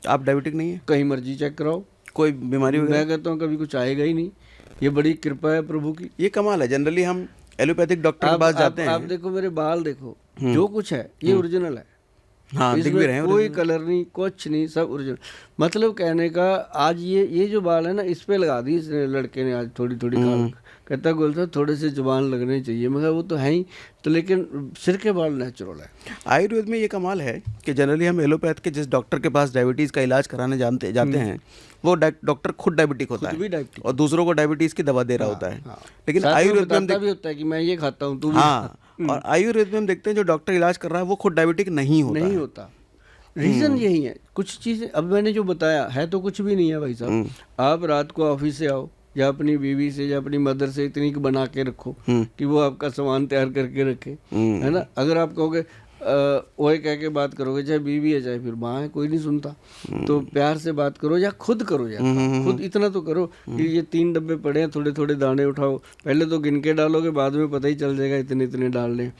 आप डायबिटिक नहीं है? कहीं मर्जी चेक कराओ, कोई बीमारी मैं कहता हूँ कभी कुछ आएगा ही नहीं। ये बड़ी कृपा है प्रभु की। ये कमाल है। जनरली हम एलोपैथिक डॉक्टर के पास जाते हैं। आप देखो मेरे बाल देखो, जो कुछ है ये ओरिजिनल है। हाँ, दिख भी इसमें रहे हैं कोई original। कलर नहीं, कुछ नहीं, सब ओरिजिनल। मतलब कहने का, आज ये जो बाल है ना, इस पे लगा दी इस लड़के ने आज थोड़ी थोड़ी खाल। कहता गोल साहब थोड़े से जुबान लगने चाहिए, मगर वो तो है ही तो, लेकिन सिर के बाल नेचुरल है। आयुर्वेद में ये कमाल है कि जनरली हम एलोपैथ के जिस डॉक्टर के पास डायबिटीज़ का इलाज कराने जाते हैं, वो डॉक्टर खुद डायबिटिक होता खुद भी है डायबिटिक और दूसरों को डायबिटीज़ की दवा दे रहा होता है। हाँ। लेकिन साथ में आयुर्वेद में हम बताता भी होता है कि मैं ये खाता हूँ, तू भी हाँ, और आयुर्वेद में हम देखते हैं जो डॉक्टर इलाज कर रहा है वो खुद डायबिटिक नहीं होता नहीं है। होता। रीज़न यही है। कुछ चीज़ें अब मैंने जो बताया है तो कुछ भी नहीं है भाई साहब। आप रात को ऑफिस से आओ, या अपनी बीवी से या अपनी मदर से इतनी बना के रखो कि वो आपका सामान तैयार करके रखे, है ना। अगर आप कहोगे ओए कह के बात करोगे, चाहे बीवी है चाहे फिर माँ है, कोई नहीं सुनता। तो प्यार से बात करो या खुद करो यार, खुद इतना तो करो कि ये 3 डब्बे पड़े हैं, थोड़े थोड़े दाने उठाओ। पहले तो गिन के डालोगे, बाद में पता ही चल जाएगा इतने इतने डालने।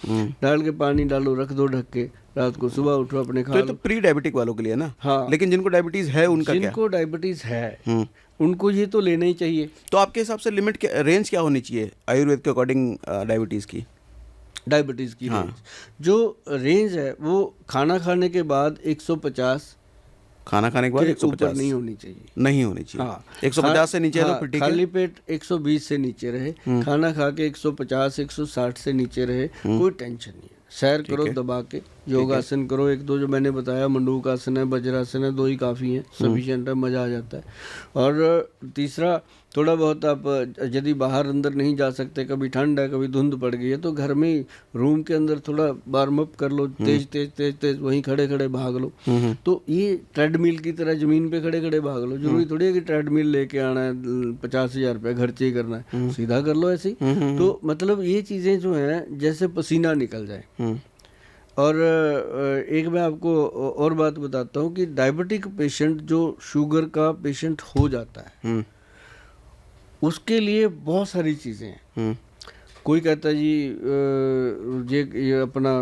डाल के पानी डालो, रख दो ढक के, रात को सुबह उठो अपने खा लो। तो प्री डायबिटिक वालों के लिए ना। हाँ, लेकिन जिनको डायबिटीज़ है उनका क्या? जिनको डायबिटीज़ है उनको ये तो लेना ही चाहिए। तो आपके हिसाब से लिमिट रेंज क्या होनी चाहिए आयुर्वेद के अकॉर्डिंग डायबिटीज़ की? डायबिटीज़ की हाँ। रेंज, जो रेंज है वो खाना खाने के बाद 150, खाना खाने के बाद 150 नहीं होनी चाहिए। नहीं होनी चाहिए। हाँ, 150 से नीचे है तो फिर ठीक है। खाली पेट 120 से नीचे रहे, खाना खा के 150 160 से नीचे रहे, कोई टेंशन नहीं है। सैर करो दबा के, योगासन करो, 1-2 जो मैंने बताया, मंडूक आसन है, वज्रासन है, 2 ही काफ़ी हैं, सफिशिएंट है, मज़ा आ जाता है। और तीसरा, थोड़ा बहुत आप यदि बाहर अंदर नहीं जा सकते, कभी ठंड है कभी धुंध पड़ गई है, तो घर में ही रूम के अंदर थोड़ा वार्म अप कर लो, तेज तेज तेज तेज, वहीं खड़े खड़े भाग लो। तो ये ट्रेडमिल की तरह ज़मीन पे खड़े खड़े भाग लो। जरूरी थोड़ी है कि ट्रेडमिल लेके आना है, 50,000 रुपया खर्चे ही करना है, सीधा कर लो ऐसे ही। तो मतलब ये चीज़ें जो हैं जैसे पसीना निकल जाए। और एक मैं आपको और बात बताता हूँ कि डायबिटिक पेशेंट जो शुगर का पेशेंट हो जाता है, उसके लिए बहुत सारी चीज़ें हैं। कोई कहता है जी ये अपना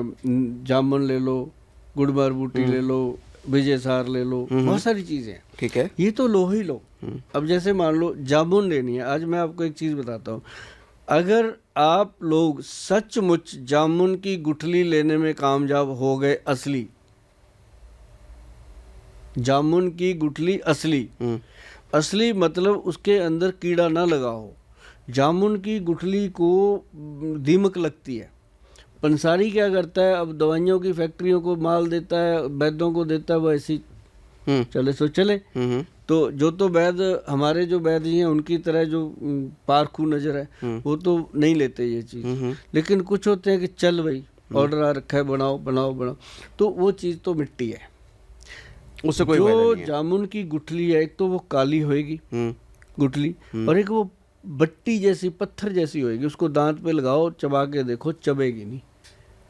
जामुन ले लो, गुड़मार बूटी ले लो, विजय सार ले लो, बहुत सारी चीज़ें हैं। ठीक है, ये तो लो ही लो। अब जैसे मान लो जामुन लेनी है, आज मैं आपको एक चीज़ बताता हूँ। अगर आप लोग सचमुच जामुन की गुठली लेने में कामयाब हो गए, असली जामुन की गुठली, असली मतलब उसके अंदर कीड़ा ना लगा हो। जामुन की गुठली को दीमक लगती है। पंसारी क्या करता है, अब दवाइयों की फैक्ट्रियों को माल देता है, वैद्यों को देता है, वो ऐसी चले सो चले। तो जो तो वैद्य, हमारे जो वैद्य हैं उनकी तरह जो पारखू नजर है, वो तो नहीं लेते ये चीज़। लेकिन कुछ होते हैं कि चल भाई ऑर्डर आ रखा है, बनाओ बनाओ बनाओ, तो वो चीज़ तो मिट्टी है, उससे कोई फायदा जो नहीं है। जामुन की गुठली है, एक तो वो काली होएगी गुठली, और एक वो बट्टी जैसी, पत्थर जैसी होएगी। उसको दांत पे लगाओ, चबा के देखो, चबेगी नहीं।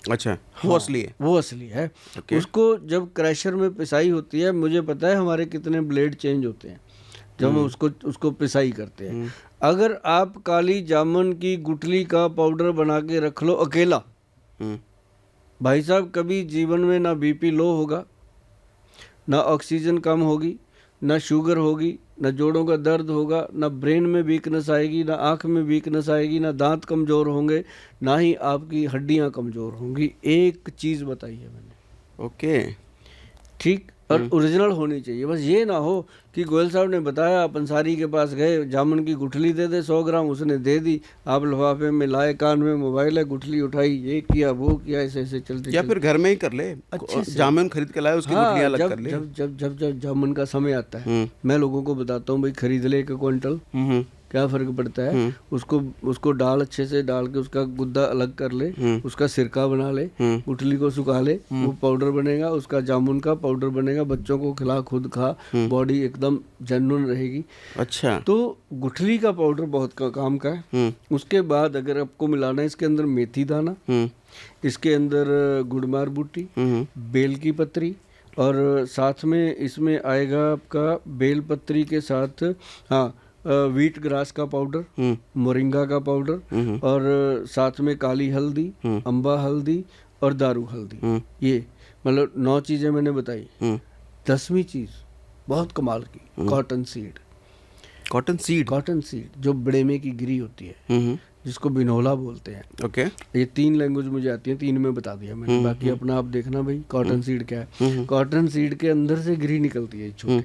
अच्छा, वो असली है? वो असली है। उसको जब क्रैशर में पिसाई होती है, मुझे पता है हमारे कितने ब्लेड चेंज होते हैं जब हम उसको पिसाई करते हैं। अगर आप काली जामुन की गुठली का पाउडर बना के रख लो अकेला, भाई साहब कभी जीवन में ना बीपी लो होगा, ना ऑक्सीजन कम होगी, ना शुगर होगी, ना जोड़ों का दर्द होगा, ना ब्रेन में वीकनेस आएगी, ना आँख में वीकनेस आएगी, ना दांत कमज़ोर होंगे, ना ही आपकी हड्डियां कमज़ोर होंगी। एक चीज़ बताई है मैंने। ओके, ठीक, और ओरिजिनल होनी चाहिए। बस ये ना हो कि गोयल साहब ने बताया, पंसारी के पास गए, जामुन की गुठली दे दे 100 ग्राम, उसने दे दी, आप लिफाफे में लाए, कान में मोबाइल है, गुठली उठाई, ये किया वो किया, ऐसे ऐसे चलते या फिर घर में ही कर ले, अच्छे से जामुन खरीद के लाए, उसकी गुठलियां अलग कर ले। जब जब जब जब जामुन का समय आता है, मैं लोगों को बताता हूँ भाई खरीद ले 1 क्विंटल, क्या फ़र्क पड़ता है। उसको डाल, अच्छे से डाल के उसका गुद्दा अलग कर ले, उसका सिरका बना ले, गुठली को सुखा ले, वो पाउडर बनेगा, उसका जामुन का पाउडर बनेगा, बच्चों को खिला, खुद खा, बॉडी एकदम जेन्युइन रहेगी। अच्छा, तो गुठली का पाउडर बहुत काम का है। उसके बाद अगर आपको मिलाना है, इसके अंदर मेथी दाना, इसके अंदर गुड़मार बूटी, बेल की पत्री, और साथ में इसमें आएगा आपका बेल पत्री के साथ व्हीट ग्रास का पाउडर, मोरिंगा का पाउडर, और साथ में काली हल्दी, अम्बा हल्दी और दारू हल्दी। ये मतलब 9 चीज़ें मैंने बताई। 10वीं चीज़ बहुत कमाल की, cotton seed. Cotton seed? Cotton seed जो बड़ेमे की गिरी होती है, जिसको बिनोला बोलते हैं। ओके। ये 3 लैंग्वेज मुझे आती है, 3 में बता दिया मैंने, बाकी अपना आप देखना भाई कॉटन सीड क्या है। कॉटन सीड के अंदर से गिरी निकलती है छोटी।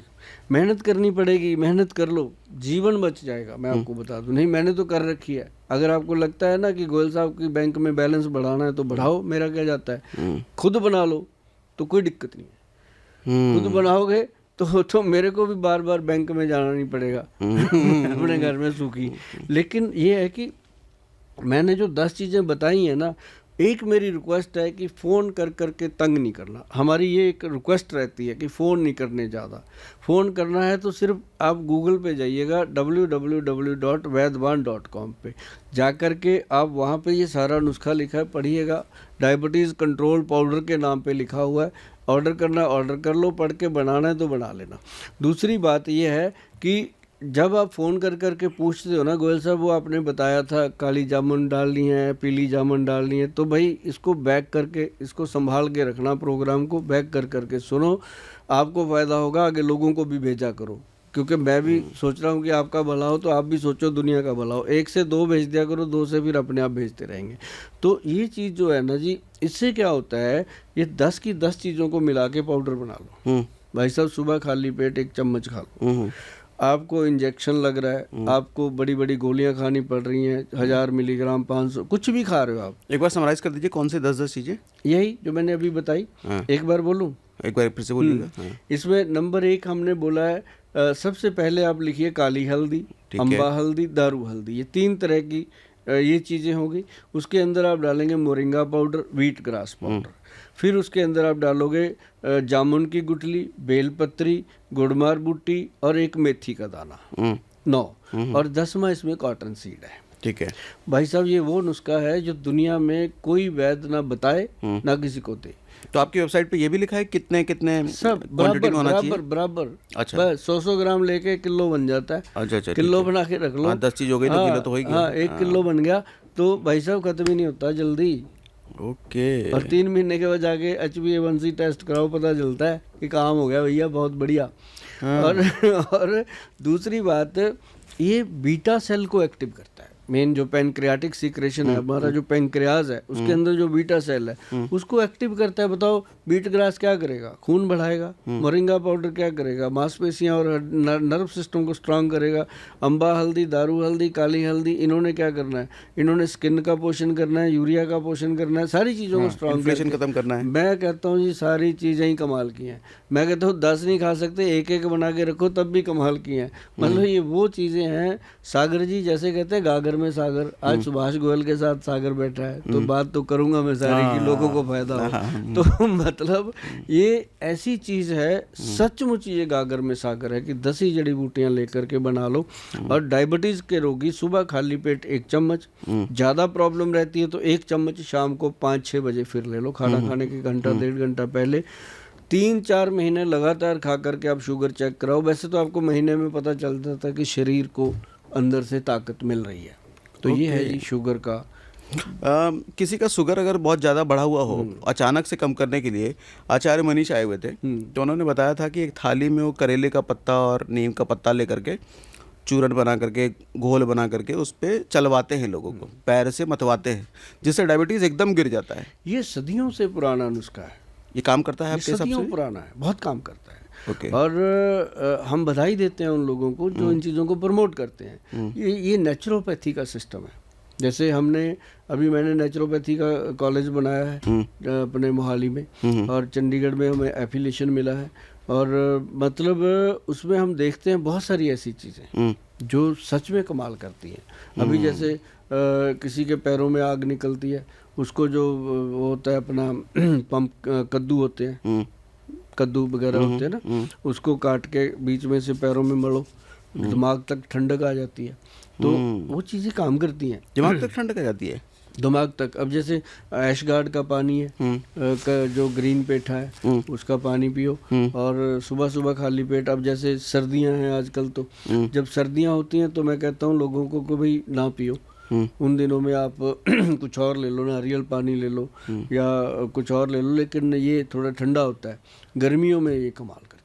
मेहनत करनी पड़ेगी, मेहनत कर लो, जीवन बच जाएगा, मैं आपको बता दूं। नहीं, मैंने तो कर रखी है। अगर आपको लगता है ना कि गोयल साहब की बैंक में बैलेंस बढ़ाना है तो बढ़ाओ, मेरा क्या जाता है, खुद बना लो तो कोई दिक्कत नहीं है। खुद बनाओगे तो मेरे को भी बार बार बैंक में जाना नहीं पड़ेगा अपने घर में सूखी। लेकिन ये है कि मैंने जो 10 चीज़ें बताई हैं ना, एक मेरी रिक्वेस्ट है कि फ़ोन कर कर के तंग नहीं करना। हमारी ये एक रिक्वेस्ट रहती है कि फ़ोन नहीं करने ज़्यादा। फ़ोन करना है तो सिर्फ आप गूगल पे जाइएगा, www.वैद्यवान.com पे जा कर के आप वहाँ पे ये सारा नुस्खा लिखा है, पढ़िएगा। डायबिटीज़ कंट्रोल पाउडर के नाम पे लिखा हुआ है। ऑर्डर करना ऑर्डर कर लो, पढ़ के बनाना है तो बना लेना। दूसरी बात ये है कि जब आप फ़ोन कर कर के पूछते हो ना, गोयल साहब वो आपने बताया था काली जामुन डालनी है, पीली जामुन डालनी है, तो भाई इसको बैक करके, इसको संभाल के रखना, प्रोग्राम को बैक कर करके सुनो, आपको फ़ायदा होगा। आगे लोगों को भी भेजा करो, क्योंकि मैं भी सोच रहा हूँ कि आपका भला हो तो आप भी सोचो दुनिया का भला हो। 1 से 2 भेज दिया करो, 2 से फिर अपने आप भेजते रहेंगे। तो ये चीज़ जो है ना जी, इससे क्या होता है, ये 10 की 10 चीज़ों को मिला के पाउडर बना लो। भाई साहब सुबह खाली पेट 1 चम्मच खा लो। आपको इंजेक्शन लग रहा है, आपको बड़ी बड़ी गोलियां खानी पड़ रही हैं, 1000 मिलीग्राम, 500, कुछ भी खा रहे हो आप। एक बार समराइज कर दीजिए, कौन से 10-10 चीज़ें? यही जो मैंने अभी बताई। एक बार बोलूं? एक बार फिर से बोलिएगा। इसमें नंबर 1 हमने बोला है, सबसे पहले आप लिखिए काली हल्दी, अम्बा हल्दी, दारू हल्दी। ये 3 तरह की ये चीज़ें होगी। उसके अंदर आप डालेंगे moringa powder, wheat grass powder. फिर उसके अंदर आप डालोगे जामुन की गुठली, बेलपत्री, गुड़मार बूटी और 1 मेथी का दाना, 9। और 10वां इसमें कॉटन सीड है। ठीक है भाई साहब, ये वो नुस्खा है जो दुनिया में कोई वैद्य ना बताए ना किसी को दे। तो आपकी वेबसाइट पे ये भी लिखा है कितने कितने सब क्वांटिटी में होना चाहिए? बराबर। अच्छा, बस 100 ग्राम लेके किलो बन जाता है। अच्छा, किलो बना के रख लो। 10 चीज़ हो गई तो किलो तो हो ही गया। हाँ, 1 किलो बन गया तो भाई साहब खत्म ही नहीं होता जल्दी। ओके। और 3 महीने के बाद जाके HbA1c टेस्ट कराओ, पता चलता है कि काम हो गया भैया, बहुत बढ़िया। और दूसरी बात, ये बीटा सेल को एक्टिव करता है। मेन जो पैनक्रियाटिक सीक्रेशन है, हमारा जो पैनक्रियाज है, उसके अंदर जो बीटा सेल है उसको एक्टिव करता है। बताओ, बीट ग्रास क्या करेगा? खून बढ़ाएगा। मोरिंगा पाउडर क्या करेगा? मांसपेशियां और नर्व सिस्टम को स्ट्रांग करेगा। अम्बा हल्दी, दारू हल्दी, काली हल्दी, इन्होंने क्या करना है? इन्होंने स्किन का पोषण करना है, यूरिया का पोषण करना है, सारी चीज़ों को स्ट्रांग, इन्फ्लेशन खत्म करना है। मैं कहता हूँ जी, सारी चीज़ें ही कमाल की हैं। मैं कहता हूँ 10 नहीं खा सकते, 1-1 बना के रखो तब भी कमाल की हैं। मतलब ये वो चीज़ें हैं, सागर जी जैसे कहते हैं गागर में सागर। आज सुभाष गोयल के साथ सागर बैठा है तो बात तो करूंगा मैं सारी की, लोगों को फायदा हो। तो मतलब ये ऐसी चीज़ है, सचमुच ये गागर में सागर है कि 10 ही जड़ी बूटियां लेकर के बना लो। और डायबिटीज़ के रोगी सुबह खाली पेट 1 चम्मच, ज़्यादा प्रॉब्लम रहती है तो 1 चम्मच शाम को 5-6 बजे फिर ले लो, खाना खाने के घंटा 1.5 घंटा पहले। 3-4 महीने लगातार खा करके आप शुगर चेक कराओ। वैसे तो आपको महीने में पता चलता था कि शरीर को अंदर से ताकत मिल रही है। तो ये है जी शुगर का। किसी का शुगर अगर बहुत ज़्यादा बढ़ा हुआ हो, अचानक से कम करने के लिए आचार्य मनीष आए हुए थे, तो उन्होंने बताया था कि एक थाली में वो करेले का पत्ता और नीम का पत्ता ले करके चूरन बना करके, घोल बना करके उस पर चलवाते हैं, लोगों को पैर से मतवाते हैं, जिससे डायबिटीज़ एकदम गिर जाता है। ये सदियों से पुराना नुस्खा है। ये काम करता है आपके हिसाब से? सदियों पुराना है, बहुत काम करता है। Okay. और हम बधाई देते हैं उन लोगों को जो इन चीज़ों को प्रमोट करते हैं। ये नेचुरोपैथी का सिस्टम है। जैसे मैंने नेचुरोपैथी का कॉलेज बनाया है अपने मोहाली में, और चंडीगढ़ में हमें एफिलिएशन मिला है। और मतलब उसमें हम देखते हैं बहुत सारी ऐसी चीज़ें जो सच में कमाल करती हैं। अभी जैसे किसी के पैरों में आग निकलती है, उसको जो होता है अपना पंप, कद्दू होते हैं, कद्दू वगैरह होते हैं ना, उसको काट के बीच में से पैरों में मलो, दिमाग तक ठंडक आ जाती है। तो वो चीज़ें काम करती हैं। दिमाग तक ठंडक आ जाती है? दिमाग तक। अब जैसे ऐशगार्ड का पानी है, जो ग्रीन पेठा है, उसका पानी पियो। और सुबह सुबह खाली पेट, अब जैसे सर्दियां हैं आजकल, तो जब सर्दियां होती हैं तो मैं कहता हूँ लोगों को कि भाई ना पियो। उन दिनों में आप कुछ और ले लो, नारियल पानी ले लो या कुछ और ले लो, लेकिन ये थोड़ा ठंडा होता है। गर्मियों में ये कमाल करता है।